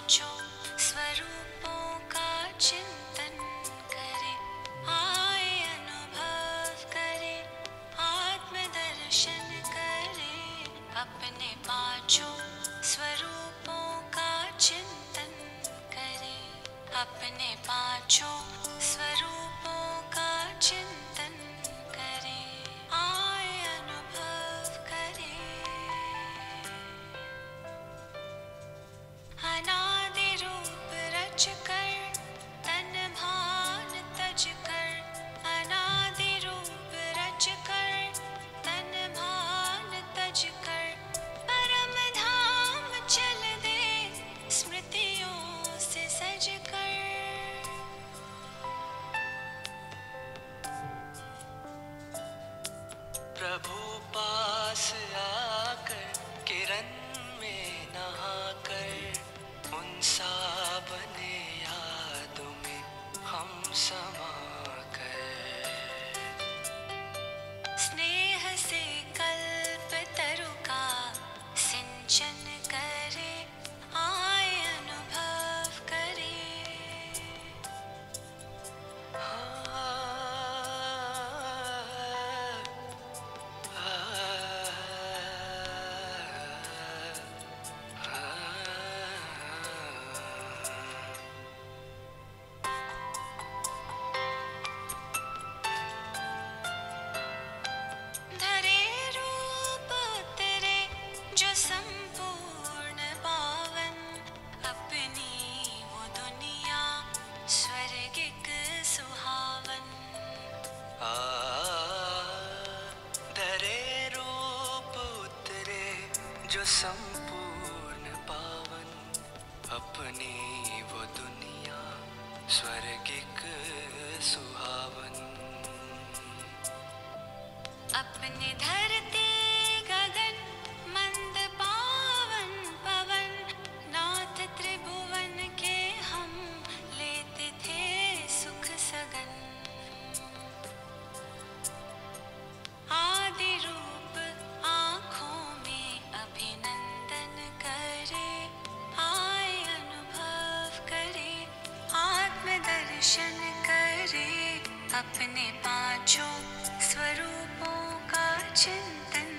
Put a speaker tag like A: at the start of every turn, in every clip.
A: पांचों स्वरूपों का चिंतन करे, आए अनुभव करे, आत्मदर्शन करे। अपने पांचों स्वरूपों का चिंतन करे, अपने पांचों स्वरूपों का चिंतन करे, आए अनुभव करे। अनादि रूप रच कर तन भान तज कर, अनादि रूप रच कर तन भान तज कर, परम धाम चल दे स्मृतियों से सज कर।
B: प्रभु पास आकर किरण में नहाकर, उनसा बने यादों में हम समा कर।
A: स्नेह से कल्प तरु का सिंचन करे, आए अनुभव करे। धरे रूप उतरे जो संपूर्ण पावन, अपनी वो दुनिया स्वर्गिक सुहावन।
B: धरे रूप उतरे जो संपूर्ण पावन, अपनी वो दुनिया स्वर्गिक सुहावन।
A: अपने धरती गगन मंद पावन पवन, नाथ त्रिभुवन के हम लेते थे सुख सगन। आदि रूप आँखों में अभिनंदन करे, आए अनुभव करे, आत्मदर्शन करे। अपने पांचों स्वरूपों का चिंतन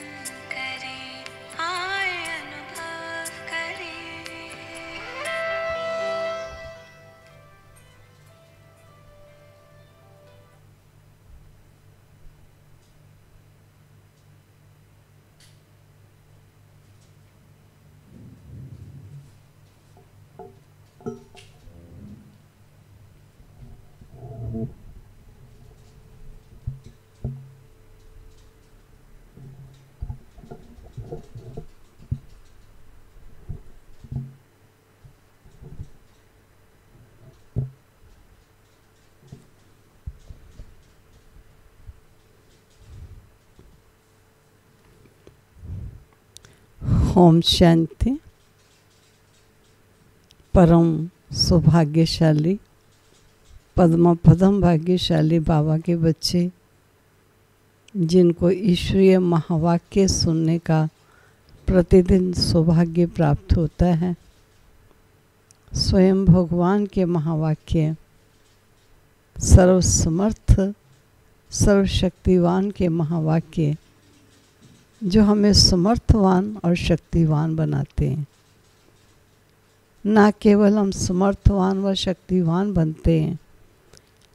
A: करे, आए अनुभव करे।
C: ओम शांति। परम सौभाग्यशाली पद्म पदम भाग्यशाली बाबा के बच्चे, जिनको ईश्वरीय महावाक्य सुनने का प्रतिदिन सौभाग्य प्राप्त होता है। स्वयं भगवान के महावाक्य, सर्वसमर्थ सर्वशक्तिवान के महावाक्य, जो हमें समर्थवान और शक्तिवान बनाते हैं। ना केवल हम समर्थवान व शक्तिवान बनते हैं,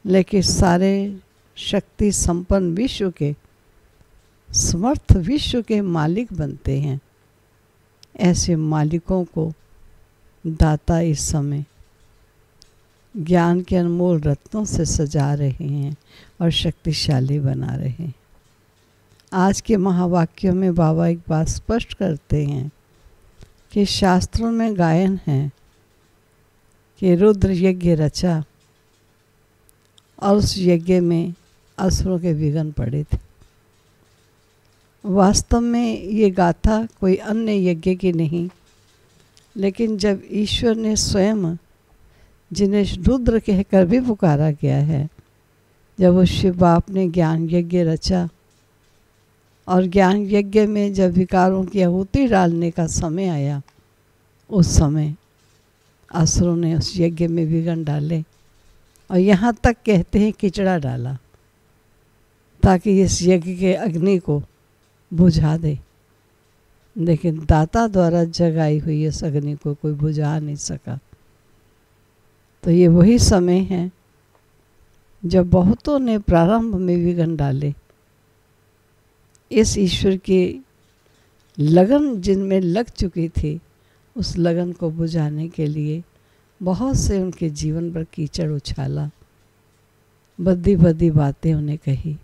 C: लेकिन सारे शक्ति संपन्न विश्व के, समर्थ विश्व के मालिक बनते हैं। ऐसे मालिकों को दाता इस समय ज्ञान के अनमोल रत्नों से सजा रहे हैं और शक्तिशाली बना रहे हैं। आज के महावाक्यों में बाबा एक बात स्पष्ट करते हैं कि शास्त्रों में गायन है कि रुद्र यज्ञ रचा और उस यज्ञ में असुरों के विघ्न पड़े थे। वास्तव में ये गाथा कोई अन्य यज्ञ की नहीं, लेकिन जब ईश्वर ने स्वयं, जिन्हें रुद्र कहकर भी पुकारा गया है, जब उस शिव बाप ने ज्ञान यज्ञ रचा और ज्ञान यज्ञ में जब विकारों की आहुति डालने का समय आया, उस समय असुरों ने उस यज्ञ में विघ्न डाले और यहाँ तक कहते हैं किचड़ा डाला ताकि इस यज्ञ के अग्नि को बुझा दे, लेकिन दाता द्वारा जगाई हुई इस अग्नि को कोई बुझा नहीं सका। तो ये वही समय है जब बहुतों ने प्रारंभ में विघ्न डाले। इस ईश्वर की लगन जिनमें लग चुकी थी, उस लगन को बुझाने के लिए बहुत से उनके जीवन पर कीचड़ उछाला, बद्दी बद्दी बातें उन्हें कही,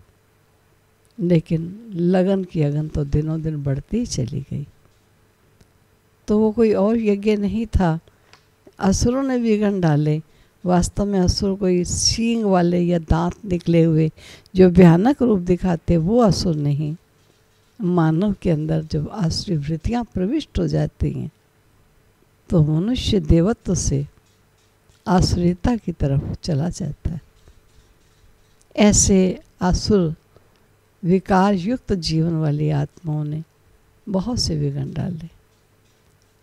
C: लेकिन लगन की अगन तो दिनों दिन बढ़ती ही चली गई। तो वो कोई और यज्ञ नहीं था, असुरों ने विघ्न डाले। वास्तव में असुर कोई सींग वाले या दांत निकले हुए जो भयानक रूप दिखाते वो असुर नहीं। मानव के अंदर जब आसुरी वृत्तियाँ प्रविष्ट हो जाती हैं तो मनुष्य देवत्व से आसुरिता की तरफ चला जाता है। ऐसे आसुर विकार युक्त जीवन वाली आत्माओं ने बहुत से विघ्न डाले,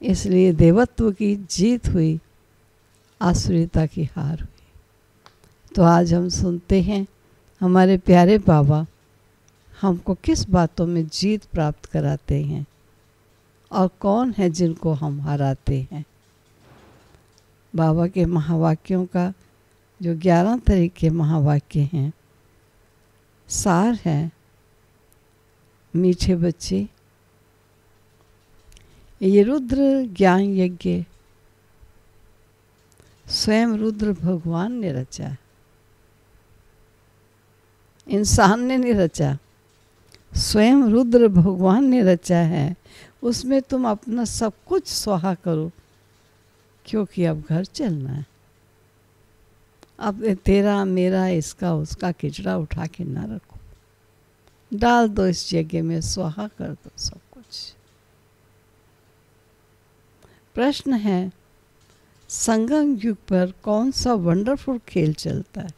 C: इसलिए देवत्व की जीत हुई, आसुरिता की हार हुई। तो आज हम सुनते हैं हमारे प्यारे बाबा हमको किस बातों में जीत प्राप्त कराते हैं और कौन है जिनको हम हराते हैं। बाबा के महावाक्यों का जो 11 तरह के महावाक्य हैं, सार है, मीठे बच्चे, ये रुद्र ज्ञान यज्ञ स्वयं रुद्र भगवान ने रचा, इंसान ने नहीं रचा, स्वयं रुद्र भगवान ने रचा है। उसमें तुम अपना सब कुछ स्वाहा करो, क्योंकि अब घर चलना है। अब तेरा मेरा इसका उसका किचड़ा उठा के ना रखो, डाल दो इस यज्ञ में, स्वाहा कर दो सब कुछ। प्रश्न है, संगम युग पर कौन सा वंडरफुल खेल चलता है?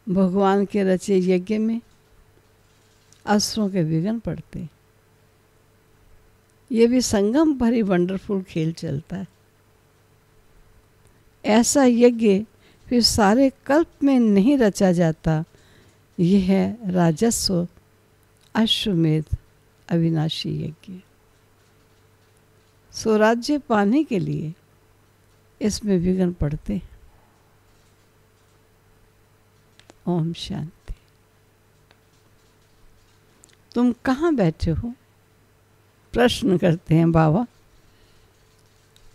C: भगवान के रचे यज्ञ में असुरों के विघ्न पड़ते, ये भी संगम पर ही वंडरफुल खेल चलता है। ऐसा यज्ञ फिर सारे कल्प में नहीं रचा जाता। यह है राजस्व अश्वमेध अविनाशी यज्ञ। स्वराज्य पाने के लिए इसमें विघ्न पड़ते हैं। ओम शांति। तुम कहाँ बैठे हो? प्रश्न करते हैं बाबा,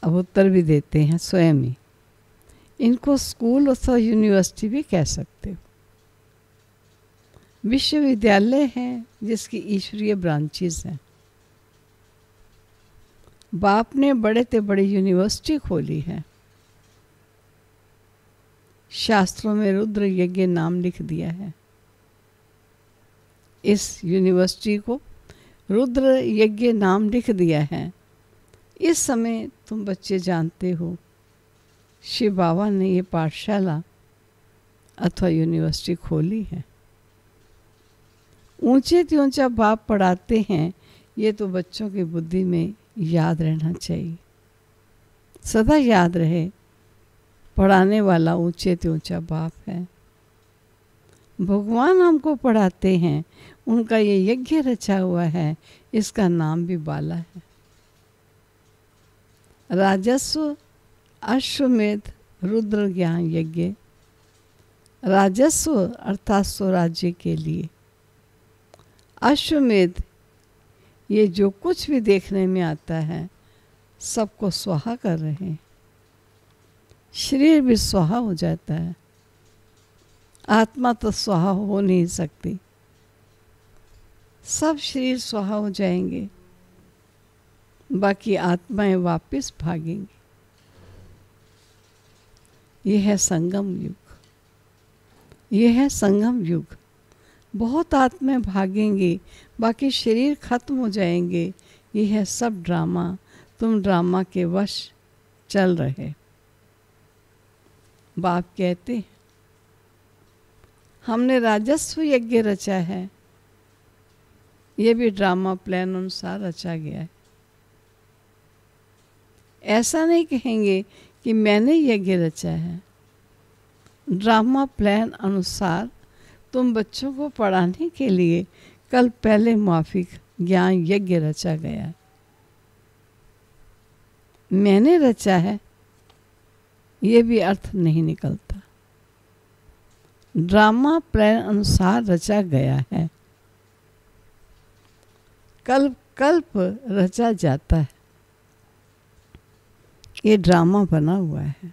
C: अब उत्तर भी देते हैं स्वयं ही। इनको स्कूल अथवा यूनिवर्सिटी भी कह सकते हो। विश्वविद्यालय है जिसकी ईश्वरीय ब्रांचेस हैं। बाप ने बड़े से बड़ी यूनिवर्सिटी खोली है। शास्त्रों में रुद्र यज्ञ नाम लिख दिया है। इस यूनिवर्सिटी को रुद्र यज्ञ नाम लिख दिया है। इस समय तुम बच्चे जानते हो, शिव बाबा ने ये पाठशाला अथवा यूनिवर्सिटी खोली है। ऊंचे से ऊंचा बाप पढ़ाते हैं, ये तो बच्चों की बुद्धि में याद रहना चाहिए। सदा याद रहे, पढ़ाने वाला ऊंचे से ऊंचा बाप है। भगवान हमको पढ़ाते हैं, उनका ये यज्ञ रचा हुआ है, इसका नाम भी बाला है। राजस्व अश्वमेध रुद्र ज्ञान यज्ञ। राजस्व अर्थात स्वराज्य के लिए। अश्वमेध ये जो कुछ भी देखने में आता है सबको स्वाहा कर रहे हैं। शरीर भी स्वाहा हो जाता है, आत्मा तो स्वाहा हो नहीं सकती। सब शरीर स्वाहा हो जाएंगे, बाकी आत्माएं वापस भागेंगी। यह है संगम युग। यह है संगम युग। बहुत आत्माएं भागेंगी, बाकी शरीर खत्म हो जाएंगे। यह है सब ड्रामा। तुम ड्रामा के वश चल रहे। बाप कहते हैं, हमने राजस्व यज्ञ रचा है। यह भी ड्रामा प्लान अनुसार रचा गया है। ऐसा नहीं कहेंगे कि मैंने यज्ञ रचा है। ड्रामा प्लान अनुसार तुम बच्चों को पढ़ाने के लिए कल पहले माफिक ज्ञान यज्ञ रचा गया। मैंने रचा है ये भी अर्थ नहीं निकलता। ड्रामा प्लान अनुसार रचा गया है। कल्प रचा जाता है, ये ड्रामा बना हुआ है।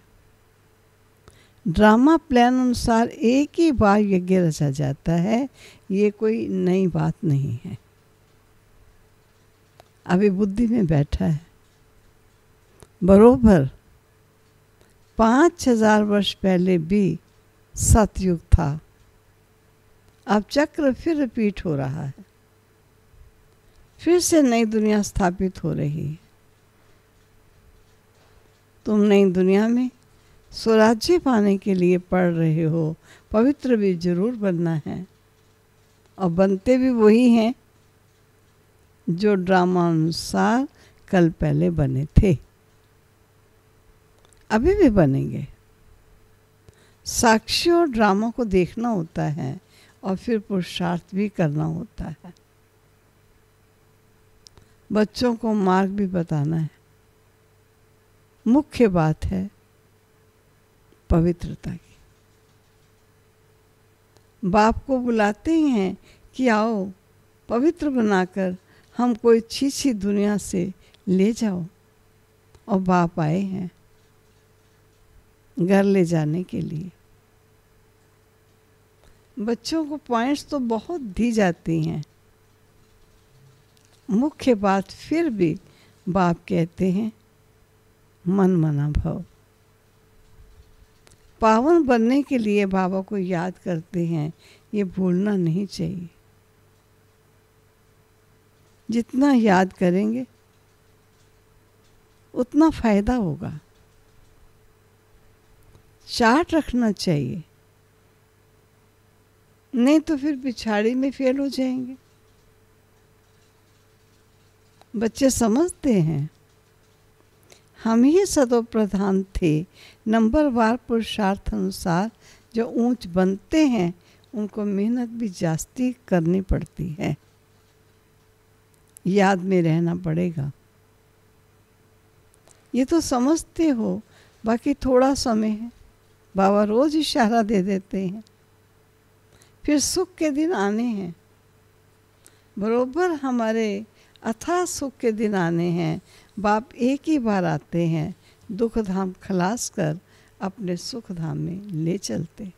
C: ड्रामा प्लान अनुसार एक ही बार यज्ञ रचा जाता है, ये कोई नई बात नहीं है। अभी बुद्धि में बैठा है। बरोबर 5000 वर्ष पहले भी सतयुग था। अब चक्र फिर रिपीट हो रहा है। फिर से नई दुनिया स्थापित हो रही है। तुम नई दुनिया में स्वराज्य पाने के लिए पढ़ रहे हो। पवित्र भी जरूर बनना है, और बनते भी वही हैं जो ड्रामा अनुसार कल पहले बने थे, अभी भी बनेंगे। साक्षी और ड्रामा को देखना होता है और फिर पुरुषार्थ भी करना होता है। बच्चों को मार्ग भी बताना है। मुख्य बात है पवित्रता की। बाप को बुलाते ही हैं कि आओ पवित्र बनाकर हम कोई छी दुनिया से ले जाओ, और बाप आए हैं घर ले जाने के लिए। बच्चों को पॉइंट्स तो बहुत दी जाती हैं। मुख्य बात फिर भी बाप कहते हैं मन मना भव। पावन बनने के लिए बाबा को याद करते हैं, ये भूलना नहीं चाहिए। जितना याद करेंगे उतना फायदा होगा। चार्ट रखना चाहिए, नहीं तो फिर पिछाड़ी में फेल हो जाएंगे। बच्चे समझते हैं हम ही सदो प्रधान थे। नंबरवार पुरुषार्थ अनुसार जो ऊंच बनते हैं उनको मेहनत भी जास्ती करनी पड़ती है। याद में रहना पड़ेगा। ये तो समझते हो, बाकी थोड़ा समय है। बाबा रोज इशारा दे देते हैं। फिर सुख के दिन आने हैं। बरोबर हमारे अथाह सुख के दिन आने हैं। बाप एक ही बार आते हैं, दुख धाम खलास कर अपने सुख धाम में ले चलते।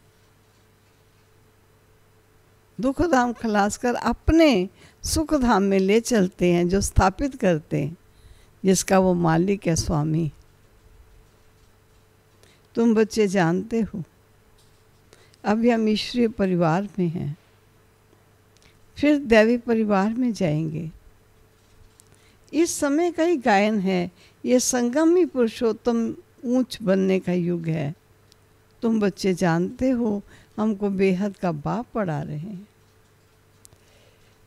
C: दुख धाम खलास कर अपने सुख धाम में ले चलते हैं, जो स्थापित करते हैं, जिसका वो मालिक है, स्वामी। तुम बच्चे जानते हो अभी हम ईश्वरीय परिवार में हैं, फिर दैवी परिवार में जाएंगे। इस समय का ही गायन है, ये संगमी पुरुषोत्तम ऊंच बनने का युग है। तुम बच्चे जानते हो हमको बेहद का बाप पढ़ा रहे हैं।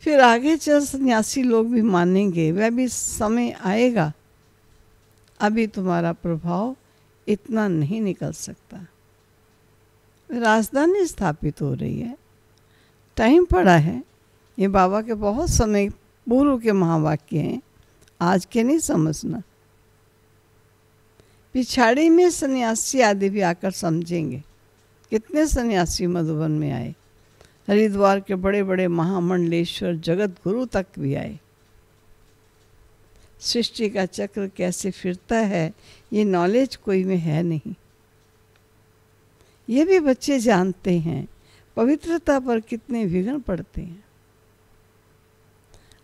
C: फिर आगे चल सन्यासी लोग भी मानेंगे, वह भी समय आएगा। अभी तुम्हारा प्रभाव इतना नहीं निकल सकता। राजधानी स्थापित हो रही है, टाइम पड़ा है। ये बाबा के बहुत समय पूर्व के महावाक्य हैं, आज के नहीं समझना। पिछाड़ी में सन्यासी आदि भी आकर समझेंगे। कितने सन्यासी मधुबन में आए, हरिद्वार के बड़े बड़े महामंडलेश्वर जगत गुरु तक भी आए। सृष्टि का चक्र कैसे फिरता है ये नॉलेज कोई में है नहीं। ये भी बच्चे जानते हैं पवित्रता पर कितने विघ्न पड़ते हैं।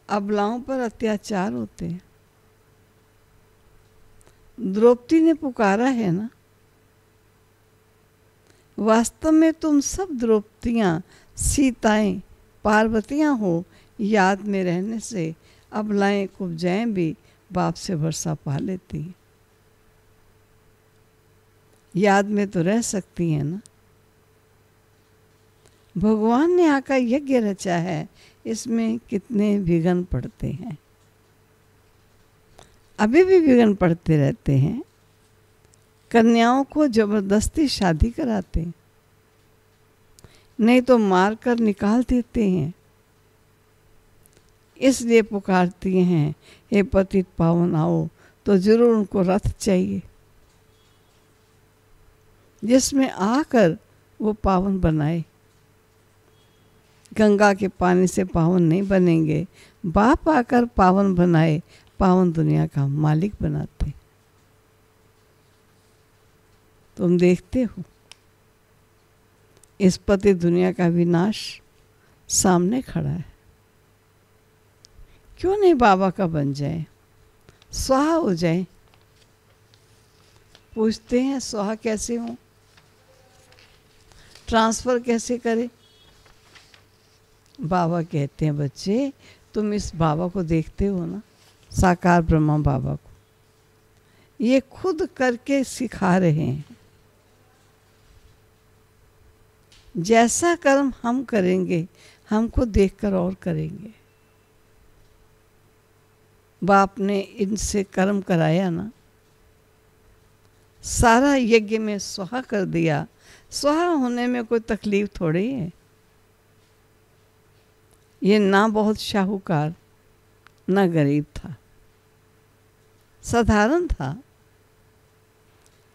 C: अबलाओं पर अत्याचार होते हैं। द्रौपदी ने पुकारा है ना, वास्तव में तुम सब द्रौपदियाँ, सीताएं, पार्वतियाँ हो। याद में रहने से अबलाएं कुब्जाएं भी बाप से भरोसा पा लेती हैं। याद में तो रह सकती हैं ना। भगवान ने आका यज्ञ रचा है, इसमें कितने विघ्न पड़ते हैं। अभी भी विघ्न पड़ते रहते हैं। कन्याओं को जबरदस्ती शादी कराते हैं, नहीं तो मार कर निकाल देते हैं। इसलिए पुकारती हैं, हे पतित पावन आओ, तो जरूर उनको रथ चाहिए जिसमें आकर वो पावन बनाए। गंगा के पानी से पावन नहीं बनेंगे, बाप आकर पावन बनाए, पावन दुनिया का मालिक बनाते। तुम देखते हो इस पति दुनिया का विनाश सामने खड़ा है। क्यों नहीं बाबा का बन जाए, स्वाहा हो जाए। पूछते हैं स्वाहा कैसे हो, ट्रांसफर कैसे करें। बाबा कहते हैं, बच्चे तुम इस बाबा को देखते हो ना, साकार ब्रह्मा बाबा को, ये खुद करके सिखा रहे हैं। जैसा कर्म हम करेंगे, हमको देखकर और करेंगे। बाप ने इनसे कर्म कराया ना, सारा यज्ञ में स्वाहा कर दिया। स्वाहा होने में कोई तकलीफ थोड़ी है। ये ना बहुत शाहूकार ना गरीब था, साधारण था।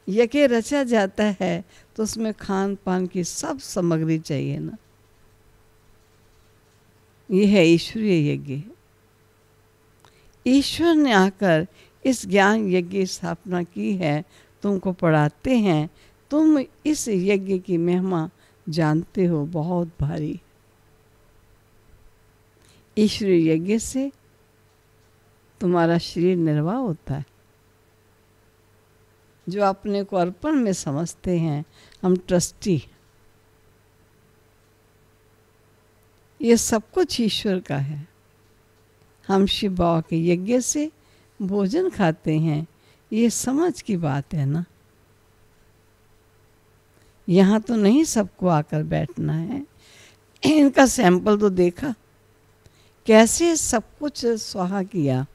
C: यज्ञ रचा जाता है तो उसमें खान पान की सब सामग्री चाहिए ना। ये है ईश्वरीय यज्ञ। ईश्वर ने आकर इस ज्ञान यज्ञ की स्थापना की है, तुमको पढ़ाते हैं। तुम इस यज्ञ की महिमा जानते हो, बहुत भारी। ईश्वरीय यज्ञ से तुम्हारा शरीर निर्वाह होता है। जो अपने को अर्पण में समझते हैं, हम ट्रस्टी, ये सब कुछ ईश्वर का है। हम शिव बाबा के यज्ञ से भोजन खाते हैं, ये समझ की बात है ना। यहाँ तो नहीं सबको आकर बैठना है। इनका सैंपल तो देखा, कैसे सब कुछ स्वाहा किया।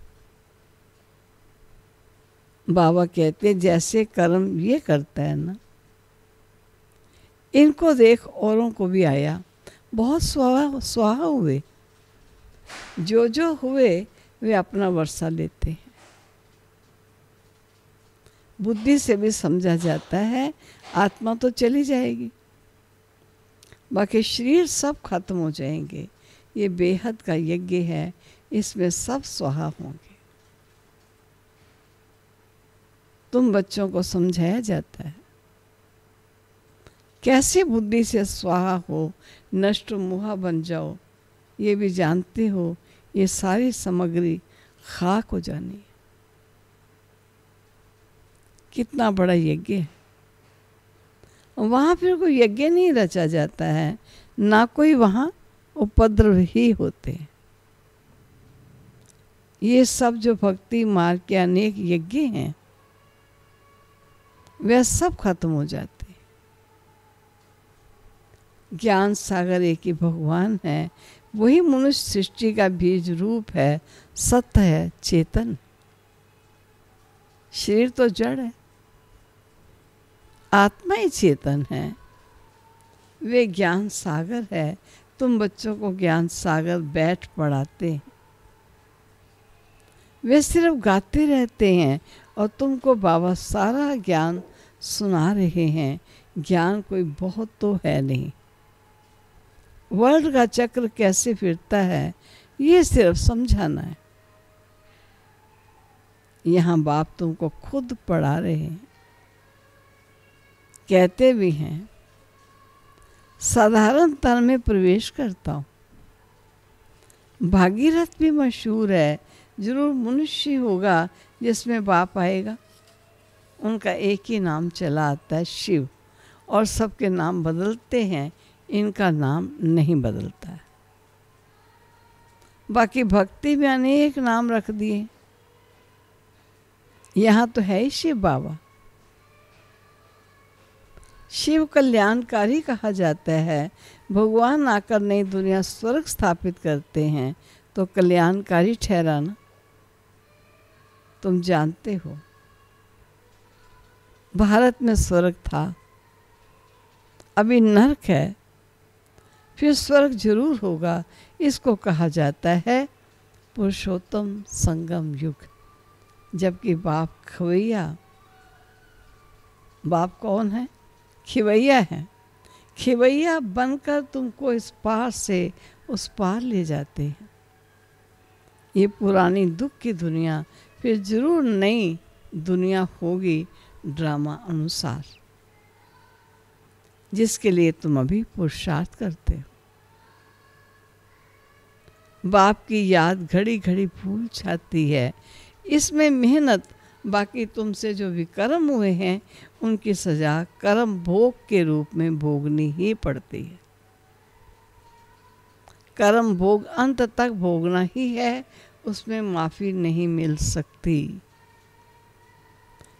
C: बाबा कहते जैसे कर्म ये करता है ना, इनको देख औरों को भी आया। बहुत स्वाहा हुए, जो हुए वे अपना वर्षा लेते हैं। बुद्धि से भी समझा जाता है आत्मा तो चली जाएगी, बाकी शरीर सब खत्म हो जाएंगे। ये बेहद का यज्ञ है, इसमें सब स्वाहा होंगे। तुम बच्चों को समझाया जाता है कैसे बुद्धि से स्वाहा हो, नष्ट मुहा बन जाओ। ये भी जानते हो ये सारी सामग्री खाक हो जानी है। कितना बड़ा यज्ञ है। वहाँ फिर कोई यज्ञ नहीं रचा जाता है, ना कोई वहाँ उपद्रव ही होते हैं। ये सब जो भक्ति मार्ग के अनेक यज्ञ हैं, वे सब खत्म हो जाते। ज्ञान सागर एक ही भगवान है, वही मनुष्य सृष्टि का बीज रूप है, सत्य है, चेतन। शरीर तो जड़ है, आत्मा ही चेतन है। वे ज्ञान सागर है। तुम बच्चों को ज्ञान सागर बैठ पढ़ाते हैं, वे सिर्फ गाते रहते हैं और तुमको बाबा सारा ज्ञान सुना रहे हैं। ज्ञान कोई बहुत तो है नहीं। वर्ल्ड का चक्र कैसे फिरता है, ये सिर्फ समझाना है। यहाँ बाप तुमको खुद पढ़ा रहे हैं। कहते भी हैं साधारण तन में प्रवेश करता हूँ। भागीरथ भी मशहूर है, जरूर मनुष्य होगा जिसमें बाप आएगा। उनका एक ही नाम चला आता है, शिव, और सबके नाम बदलते हैं, इनका नाम नहीं बदलता है। बाकी भक्ति में अनेक नाम रख दिए। यहाँ तो है ही शिव बाबा। शिव कल्याणकारी कहा जाता है। भगवान आकर नई दुनिया स्वर्ग स्थापित करते हैं तो कल्याणकारी ठहराना। तुम जानते हो भारत में स्वर्ग था, अभी नरक है, फिर स्वर्ग जरूर होगा। इसको कहा जाता है पुरुषोत्तम संगम युग। जबकि बाप खवैया, बाप कौन है? खिवैया है। खिवैया बनकर तुमको इस पार से उस पार ले जाते हैं। ये पुरानी दुख की दुनिया फिर जरूर नई दुनिया होगी ड्रामा अनुसार, जिसके लिए तुम अभी पुरुषार्थ करते हो। बाप की याद घड़ी घड़ी भूल जाती है, इसमें मेहनत। बाकी तुमसे जो विकर्म हुए हैं उनकी सजा कर्म भोग के रूप में भोगनी ही पड़ती है। कर्म भोग अंत तक भोगना ही है, उसमें माफ़ी नहीं मिल सकती।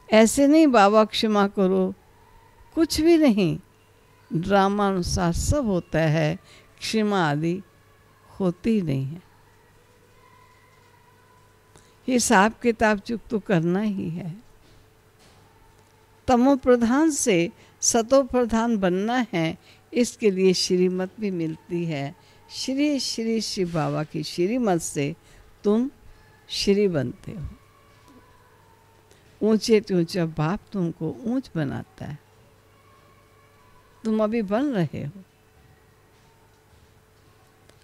C: ऐसे नहीं बाबा क्षमा करो, कुछ भी नहीं। ड्रामा अनुसार सब होता है, क्षमा आदि होती नहीं है। हिसाब किताब चुक तो करना ही है। तमो प्रधान से सतो प्रधान बनना है, इसके लिए श्रीमत भी मिलती है। श्री श्री श्री बाबा की श्रीमत से तुम श्री बनते हो। ऊंचे से ऊंचा बाप तुमको ऊंच बनाता है। तुम अभी बन रहे हो।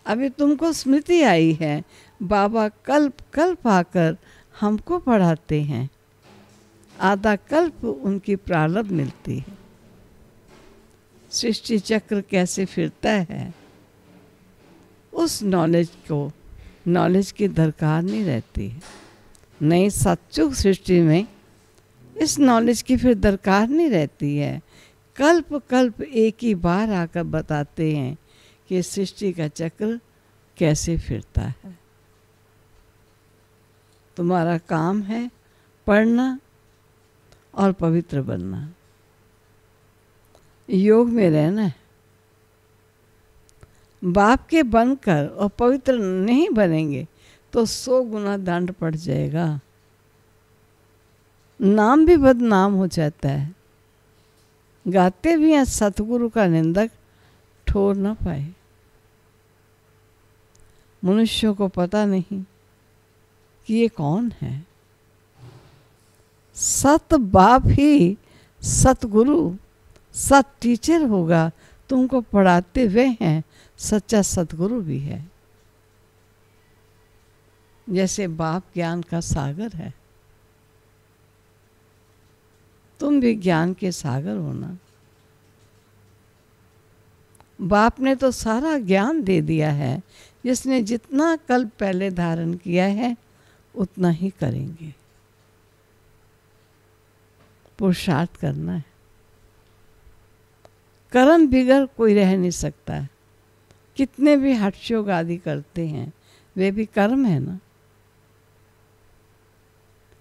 C: अभी तुमको स्मृति आई है, बाबा कल्प कल्प आकर हमको पढ़ाते हैं। आधा कल्प उनकी प्रारब्ध मिलती है। सृष्टि चक्र कैसे फिरता है, उस नॉलेज की दरकार नहीं रहती है। नई सच्चुग सृष्टि में इस नॉलेज की फिर दरकार नहीं रहती है। कल्प कल्प एक ही बार आकर बताते हैं कि सृष्टि का चक्र कैसे फिरता है। तुम्हारा काम है पढ़ना और पवित्र बनना, योग में रहना है। बाप के बनकर और पवित्र नहीं बनेंगे तो 100 गुना दंड पड़ जाएगा। नाम भी बदनाम हो जाता है। गाते भी हैं सतगुरु का निंदक ठोर न पाए। मनुष्यों को पता नहीं कि ये कौन है। सत बाप ही सतगुरु सत टीचर होगा, तुमको पढ़ाते हुए हैं। सच्चा सतगुरु भी है। जैसे बाप ज्ञान का सागर है, तुम भी ज्ञान के सागर होना। बाप ने तो सारा ज्ञान दे दिया है। जिसने जितना कल्प पहले धारण किया है उतना ही करेंगे। पुरुषार्थ करना है। कर्म बिगड़ कोई रह नहीं सकता है। कितने भी हठयोग आदि करते हैं, वे भी कर्म है ना।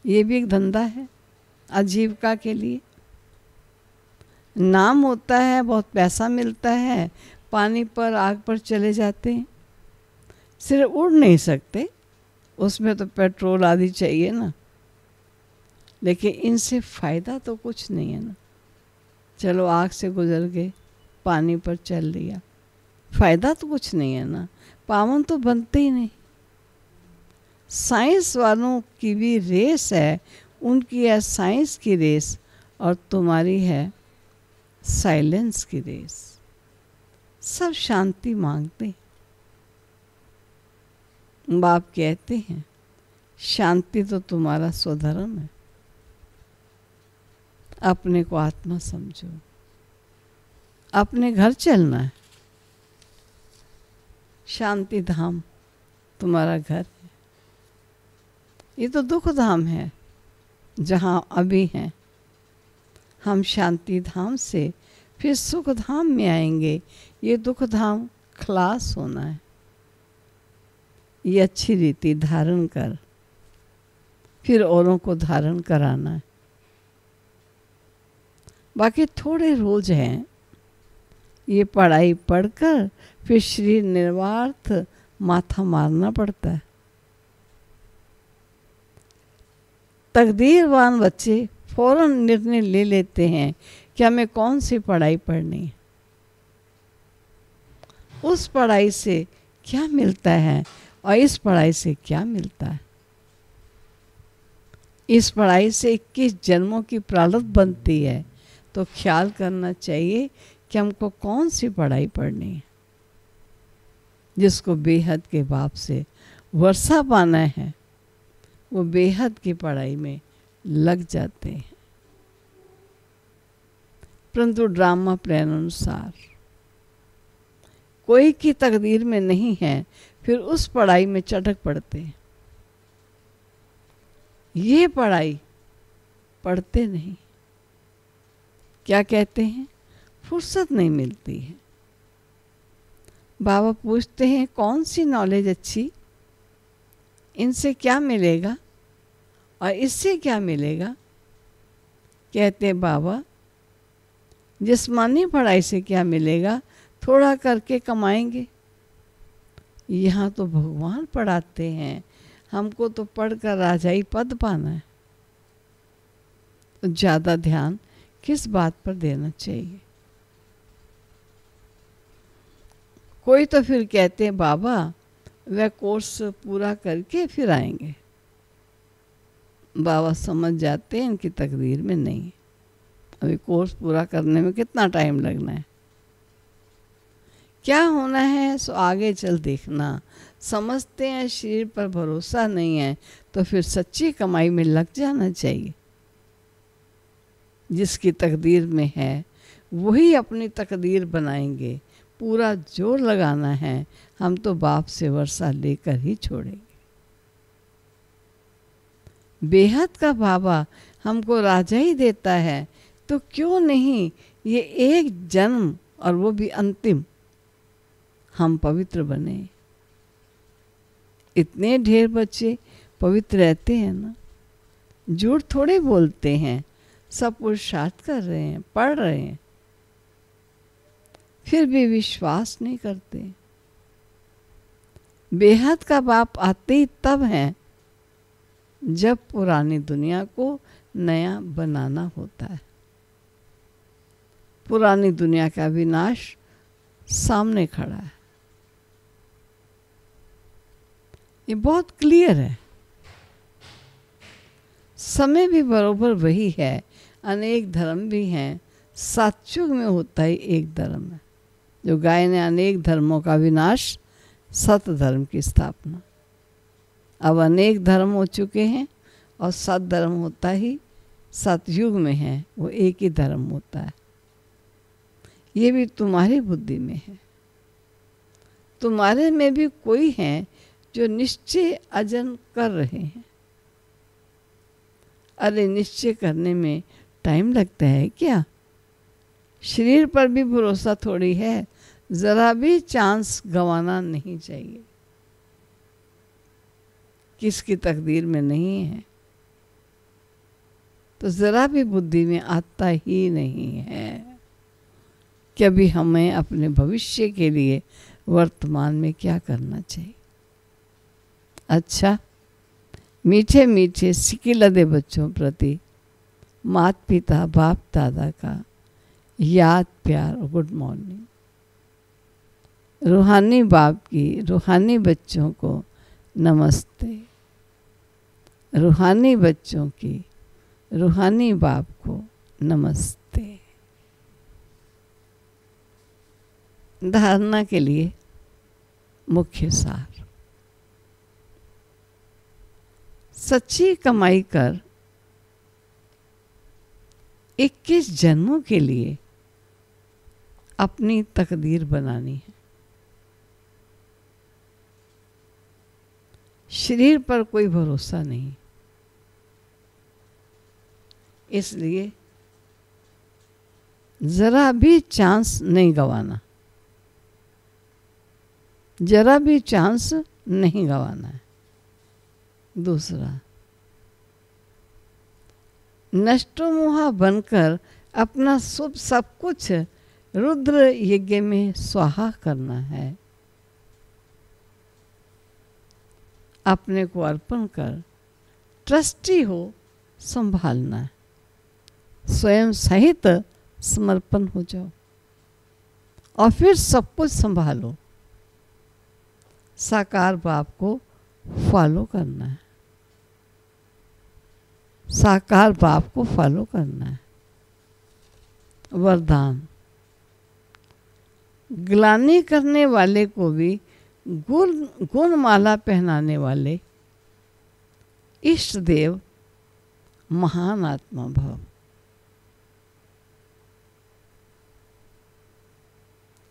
C: ये भी एक धंधा है आजीविका के लिए। नाम होता है, बहुत पैसा मिलता है, पानी पर आग पर चले जाते हैं। सिर्फ उड़ नहीं सकते, उसमें तो पेट्रोल आदि चाहिए ना। लेकिन इनसे फ़ायदा तो कुछ नहीं है ना। चलो आग से गुजर गए, पानी पर चल लिया, फ़ायदा तो कुछ नहीं है ना। पावन तो बनते ही नहीं। साइंस वालों की भी रेस है, उनकी है साइंस की रेस और तुम्हारी है साइलेंस की रेस। सब शांति मांगते हैं। बाप कहते हैं शांति तो तुम्हारा स्वधर्म है। अपने को आत्मा समझो, अपने घर चलना है। शांति धाम तुम्हारा घर है। ये तो दुख धाम है जहाँ अभी हैं। हम शांति धाम से फिर सुख धाम में आएंगे। ये दुख धाम खलास होना है। ये अच्छी रीति धारण कर, फिर औरों को धारण कराना है। बाकी थोड़े रोज हैं। ये पढ़ाई पढ़कर फिर शरीर निर्वार्थ माथा मारना पड़ता है। तकदीरवान बच्चे फौरन निर्णय ले लेते हैं कि हमें कौन सी पढ़ाई पढ़नी है, उस पढ़ाई से क्या मिलता है और इस पढ़ाई से क्या मिलता है। इस पढ़ाई से 21 जन्मों की प्रारब्ध बनती है, तो ख्याल करना चाहिए कि हमको कौन सी पढ़ाई पढ़नी है। जिसको बेहद के बाप से वर्षा पाना है वो बेहद की पढ़ाई में लग जाते हैं। परंतु ड्रामा प्लान अनुसार कोई की तकदीर में नहीं है, फिर उस पढ़ाई में चटक पड़ते हैं। ये पढ़ाई पढ़ते नहीं, क्या कहते हैं, फुर्सत नहीं मिलती है। बाबा पूछते हैं कौन सी नॉलेज अच्छी, इनसे क्या मिलेगा और इससे क्या मिलेगा। कहते हैं बाबा जिस्मानी पढ़ाई से क्या मिलेगा, थोड़ा करके कमाएंगे। यहाँ तो भगवान पढ़ाते हैं, हमको तो पढ़कर राजाई पद पाना है। तो ज़्यादा ध्यान किस बात पर देना चाहिए। कोई तो फिर कहते हैं बाबा वह कोर्स पूरा करके फिर आएंगे। बाबा समझ जाते हैं इनकी तकदीर में नहीं, अभी कोर्स पूरा करने में कितना टाइम लगना है, क्या होना है सो आगे चल देखना। समझते हैं शरीर पर भरोसा नहीं है, तो फिर सच्ची कमाई में लग जाना चाहिए। जिसकी तकदीर में है वही अपनी तकदीर बनाएंगे, पूरा जोर लगाना है। हम तो बाप से वर्षा लेकर ही छोड़ेंगे। बेहद का बाबा हमको राजा ही देता है, तो क्यों नहीं ये एक जन्म और वो भी अंतिम हम पवित्र बने। इतने ढेर बच्चे पवित्र रहते हैं ना, झूठ थोड़े बोलते हैं, सब पुरुषार्थ कर रहे हैं, पढ़ रहे हैं, फिर भी विश्वास नहीं करते। बेहद का बाप आते ही तब हैं जब पुरानी दुनिया को नया बनाना होता है। पुरानी दुनिया का विनाश सामने खड़ा है, ये बहुत क्लियर है। समय भी बरोबर वही है, अनेक धर्म भी हैं, सतयुग में होता ही एक धर्म है। जो गाय ने अनेक धर्मों का विनाश, सत धर्म की स्थापना। अब अनेक धर्म हो चुके हैं और सत धर्म होता ही सतयुग में है, वो एक ही धर्म होता है। ये भी तुम्हारी बुद्धि में है। तुम्हारे में भी कोई है जो निश्चय अजन कर रहे हैं। अरे निश्चय करने में टाइम लगता है क्या? शरीर पर भी भरोसा थोड़ी है, जरा भी चांस गंवाना नहीं चाहिए। किसकी तकदीर में नहीं है तो जरा भी बुद्धि में आता ही नहीं है कि अभी हमें अपने भविष्य के लिए वर्तमान में क्या करना चाहिए। अच्छा, मीठे मीठे सिकिलदे बच्चों प्रति माता पिता बाप दादा का याद प्यार और गुड मॉर्निंग। रूहानी बाप की रूहानी बच्चों को नमस्ते। रूहानी बच्चों की रूहानी बाप को नमस्ते। धारणा के लिए मुख्य सार। सच्ची कमाई कर 21 जन्मों के लिए अपनी तकदीर बनानी है। शरीर पर कोई भरोसा नहीं, इसलिए जरा भी चांस नहीं गंवाना, जरा भी चांस नहीं गंवाना है। दूसरा, नष्टोमोहा बनकर अपना सब कुछ रुद्र यज्ञ में स्वाहा करना है। अपने को अर्पण कर ट्रस्टी हो संभालना है। स्वयं सहित समर्पण हो जाओ और फिर सब कुछ संभालो। साकार बाप को फॉलो करना है, साकार बाप को फॉलो करना है। वरदान, ग्लानि करने वाले को भी गुण माला पहनाने वाले इष्ट देव महान आत्मा भव।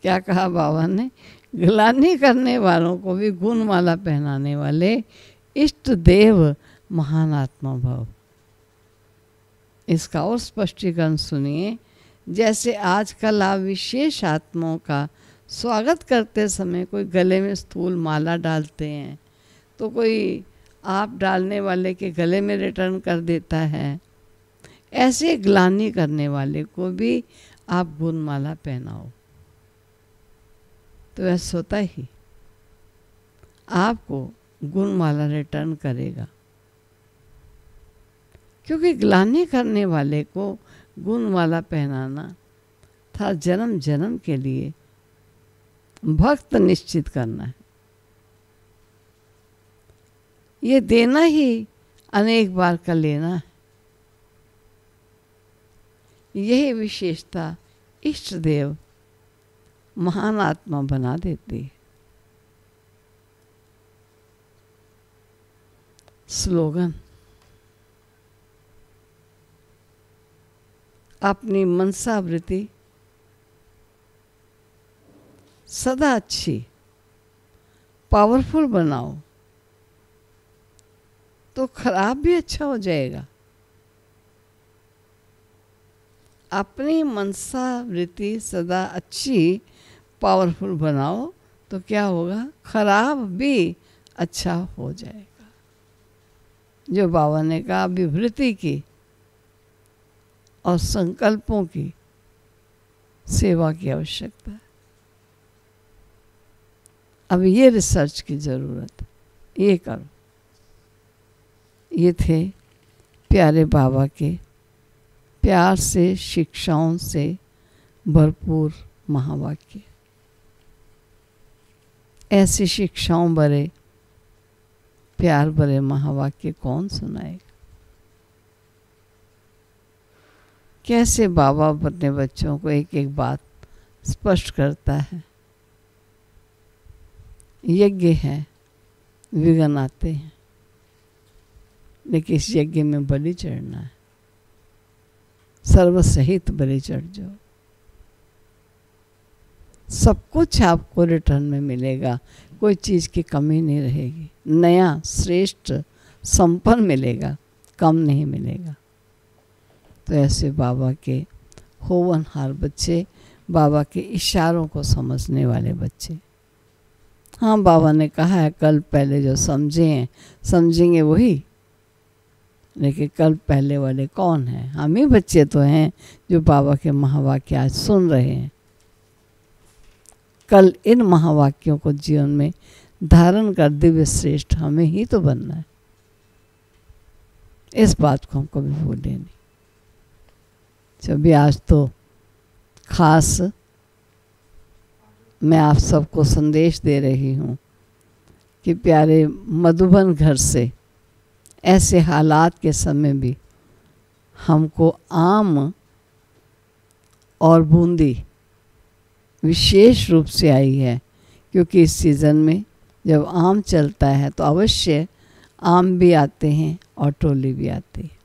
C: क्या कहा बाबा ने? ग्लानि करने वालों को भी गुण माला पहनाने वाले इष्ट देव महान आत्मा भव। इसका और स्पष्टीकरण सुनिए। जैसे आजकल आप विशेष आत्माओं का स्वागत करते समय कोई गले में स्थूल माला डालते हैं, तो कोई आप डालने वाले के गले में रिटर्न कर देता है। ऐसे ग्लानि करने वाले को भी आप गुण माला पहनाओ, तो ऐसा होता ही आपको गुण माला रिटर्न करेगा। क्योंकि ग्लानि करने वाले को गुण माला पहनाना था जन्म जन्म के लिए भक्त निश्चित करना है। ये देना ही अनेक बार का लेना है। यही विशेषता इष्ट देव महान आत्मा बना देती है। स्लोगन, अपनी मनसावृत्ति सदा अच्छी पावरफुल बनाओ तो खराब भी अच्छा हो जाएगा। अपनी मनसावृत्ति सदा अच्छी पावरफुल बनाओ तो क्या होगा? खराब भी अच्छा हो जाएगा। जो बाबा ने कहा, विवृत्ति की और संकल्पों की सेवा की आवश्यकता है। अब ये रिसर्च की ज़रूरत है, ये करो। ये थे प्यारे बाबा के प्यार से शिक्षाओं से भरपूर महावाक्य। ऐसी शिक्षाओं भरे प्यार भरे महावाक्य कौन सुनाएगा? कैसे बाबा अपने बच्चों को एक एक बात स्पष्ट करता है। यज्ञ है, विघ्न आते हैं, लेकिन इस यज्ञ में बलि चढ़ना है। सर्वसहित बलि चढ़ जाओ, सब कुछ आपको रिटर्न में मिलेगा। कोई चीज़ की कमी नहीं रहेगी। नया श्रेष्ठ संपन्न मिलेगा, कम नहीं मिलेगा। तो ऐसे बाबा के होवनहार बच्चे, बाबा के इशारों को समझने वाले बच्चे। हाँ, बाबा ने कहा है कल पहले जो समझेंगे वही, लेकिन कल पहले वाले कौन हैं? हम ही बच्चे तो हैं जो बाबा के महावाक्य आज सुन रहे हैं। कल इन महावाक्यों को जीवन में धारण कर दिव्य श्रेष्ठ हमें ही तो बनना है। इस बात को हम कभी भूलें नहीं। जब आज तो खास मैं आप सबको संदेश दे रही हूँ कि प्यारे मधुबन घर से ऐसे हालात के समय भी हमको आम और बूंदी विशेष रूप से आई है, क्योंकि इस सीज़न में जब आम चलता है तो अवश्य आम भी आते हैं और टोली भी आती है।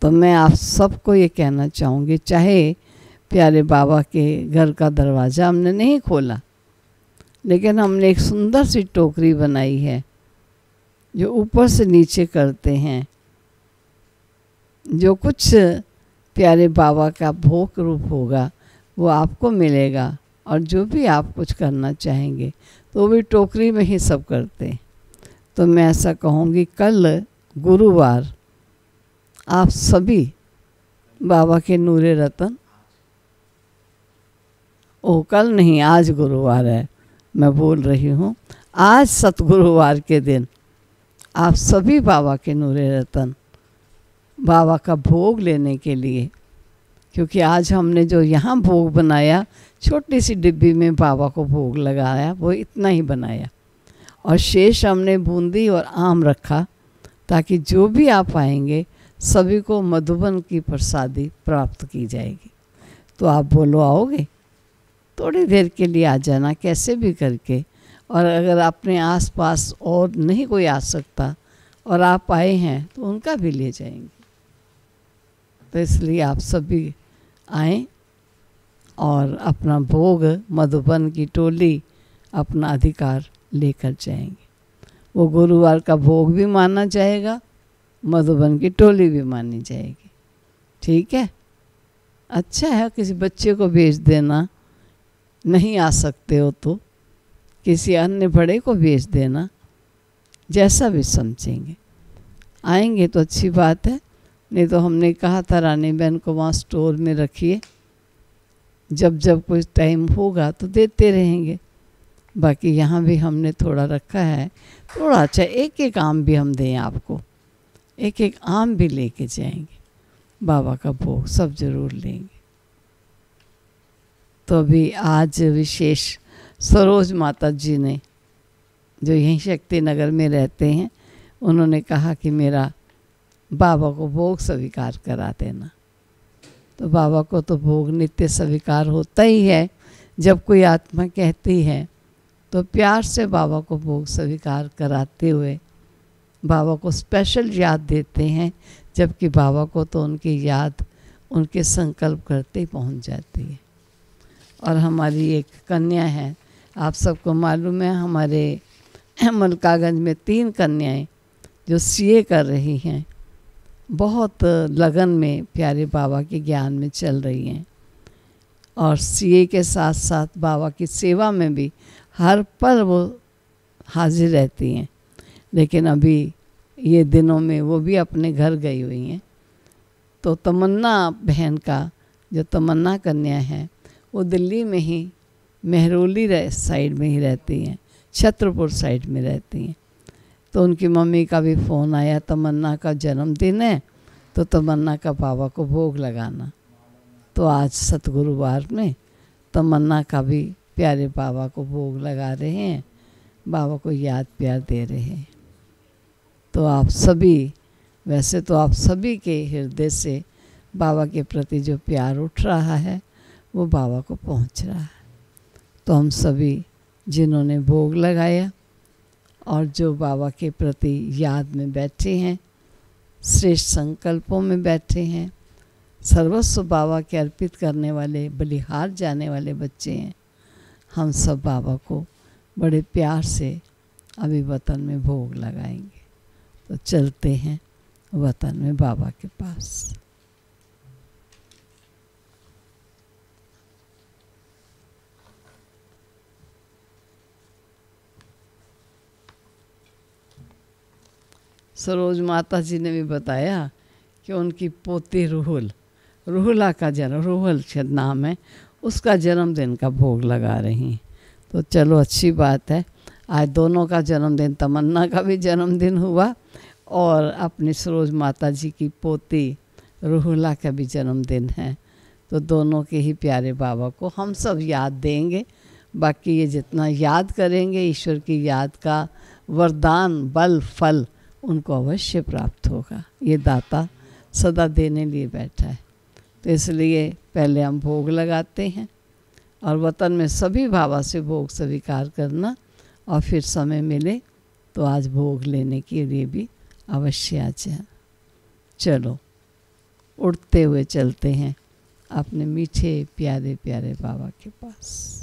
C: तो मैं आप सबको ये कहना चाहूँगी, चाहे प्यारे बाबा के घर का दरवाज़ा हमने नहीं खोला, लेकिन हमने एक सुंदर सी टोकरी बनाई है जो ऊपर से नीचे करते हैं। जो कुछ प्यारे बाबा का भोग रूप होगा वो आपको मिलेगा, और जो भी आप कुछ करना चाहेंगे तो भी टोकरी में ही सब करते हैं। तो मैं ऐसा कहूँगी, कल गुरुवार आप सभी बाबा के नूरे रतन, कल नहीं, आज गुरुवार है, मैं बोल रही हूँ, आज सतगुरुवार के दिन आप सभी बाबा के नूरे रतन बाबा का भोग लेने के लिए, क्योंकि आज हमने जो यहाँ भोग बनाया, छोटी सी डिब्बी में बाबा को भोग लगाया, वो इतना ही बनाया, और शेष हमने बूंदी और आम रखा, ताकि जो भी आप आएंगे सभी को मधुबन की प्रसादी प्राप्त की जाएगी। तो आप बोलो आओगे? थोड़ी देर के लिए आ जाना, कैसे भी करके। और अगर अपने आसपास और नहीं कोई आ सकता और आप आए हैं तो उनका भी ले जाएंगे। तो इसलिए आप सभी आएं और अपना भोग, मधुबन की टोली अपना अधिकार लेकर जाएंगे। वो गुरुवार का भोग भी माना जाएगा, मधुबन की टोली भी मानी जाएगी। ठीक है? अच्छा है, किसी बच्चे को भेज देना, नहीं आ सकते हो तो किसी अन्य बड़े को भेज देना, जैसा भी समझेंगे। आएंगे तो अच्छी बात है, नहीं तो हमने कहा था रानी बहन को वहाँ स्टोर में रखिए, जब जब कोई टाइम होगा तो देते रहेंगे। बाकी यहाँ भी हमने थोड़ा रखा है, थोड़ा अच्छा, एक एक आम भी हम दें आपको, एक एक आम भी लेके जाएंगे। बाबा का भोग सब जरूर लेंगे। तो अभी आज विशेष सरोज माता जी ने, जो यहीं शक्ति नगर में रहते हैं, उन्होंने कहा कि मेरा बाबा को भोग स्वीकार करा देना। तो बाबा को तो भोग नित्य स्वीकार होता ही है। जब कोई आत्मा कहती है तो प्यार से बाबा को भोग स्वीकार कराते हुए बाबा को स्पेशल याद देते हैं, जबकि बाबा को तो उनकी याद उनके संकल्प करते ही पहुंच जाती है। और हमारी एक कन्या है, आप सबको मालूम है, हमारे मलकागंज में 3 कन्याएं जो सीए कर रही हैं, बहुत लगन में प्यारे बाबा के ज्ञान में चल रही हैं, और सीए के साथ साथ बाबा की सेवा में भी हर पल वो हाजिर रहती हैं। लेकिन अभी ये दिनों में वो भी अपने घर गई हुई हैं। तो तमन्ना बहन का, जो तमन्ना कन्या है, वो दिल्ली में ही मेहरौली साइड में ही रहती हैं, छत्रपुर साइड में रहती हैं। तो उनकी मम्मी का भी फ़ोन आया, तमन्ना का जन्मदिन है तो तमन्ना का बाबा को भोग लगाना। तो आज सतगुरुवार में तमन्ना का भी प्यारे बाबा को भोग लगा रहे हैं, बाबा को याद प्यार दे रहे हैं। तो आप सभी, वैसे तो आप सभी के हृदय से बाबा के प्रति जो प्यार उठ रहा है वो बाबा को पहुंच रहा है। तो हम सभी जिन्होंने भोग लगाया और जो बाबा के प्रति याद में बैठे हैं, श्रेष्ठ संकल्पों में बैठे हैं, सर्वस्व बाबा के अर्पित करने वाले, बलिहार जाने वाले बच्चे हैं, हम सब बाबा को बड़े प्यार से अभी वतन में भोग लगाएंगे। तो चलते हैं वतन में बाबा के पास। सरोज माता जी ने भी बताया कि उनकी पोती रूहुला का जन्म, रूहुल शायद नाम है, उसका जन्मदिन का भोग लगा रही हैं। तो चलो अच्छी बात है, आज दोनों का जन्मदिन, तमन्ना का भी जन्मदिन हुआ और अपनी सरोज माता जी की पोती रूहुला का भी जन्मदिन है। तो दोनों के ही प्यारे बाबा को हम सब याद देंगे। बाकी ये जितना याद करेंगे, ईश्वर की याद का वरदान, बल, फल उनको अवश्य प्राप्त होगा। ये दाता सदा देने लिए बैठा है। तो इसलिए पहले हम भोग लगाते हैं और वतन में सभी बाबा से भोग स्वीकार करना, और फिर समय मिले तो आज भोग लेने के लिए भी अवश्य आ जाए। चलो उठते हुए चलते हैं अपने मीठे प्यारे प्यारे बाबा के पास।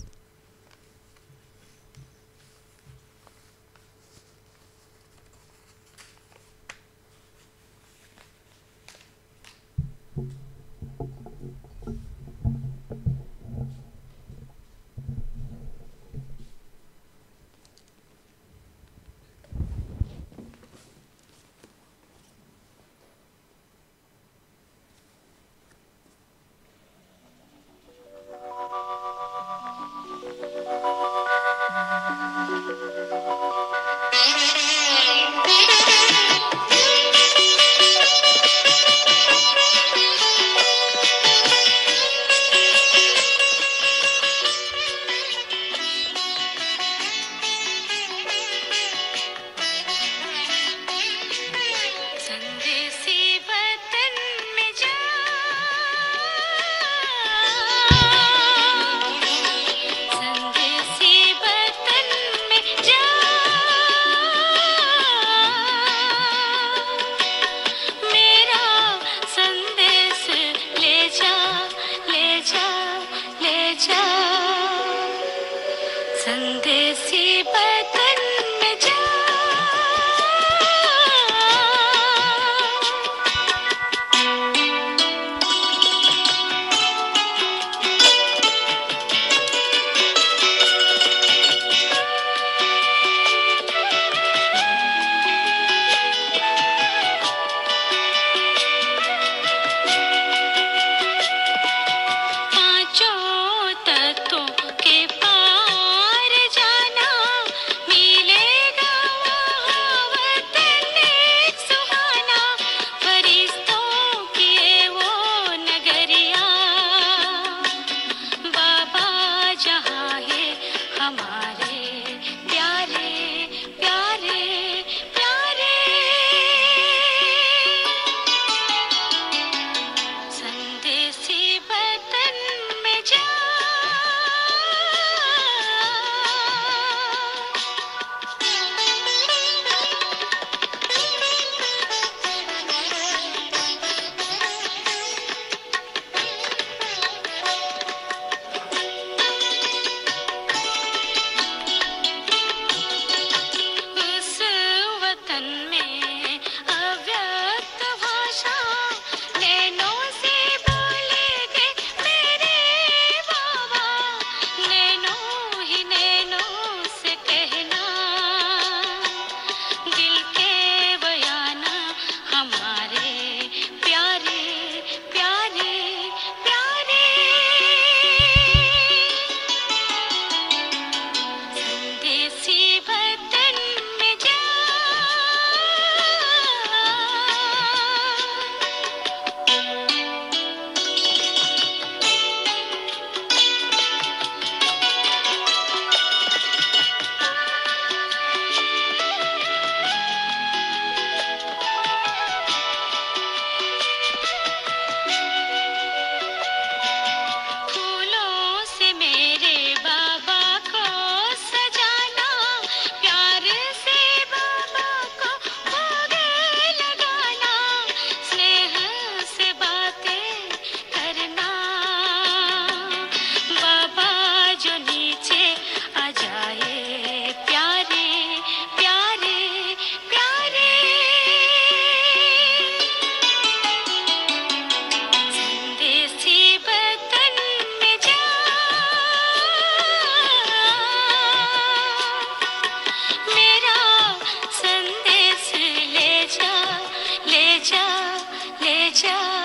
A: जा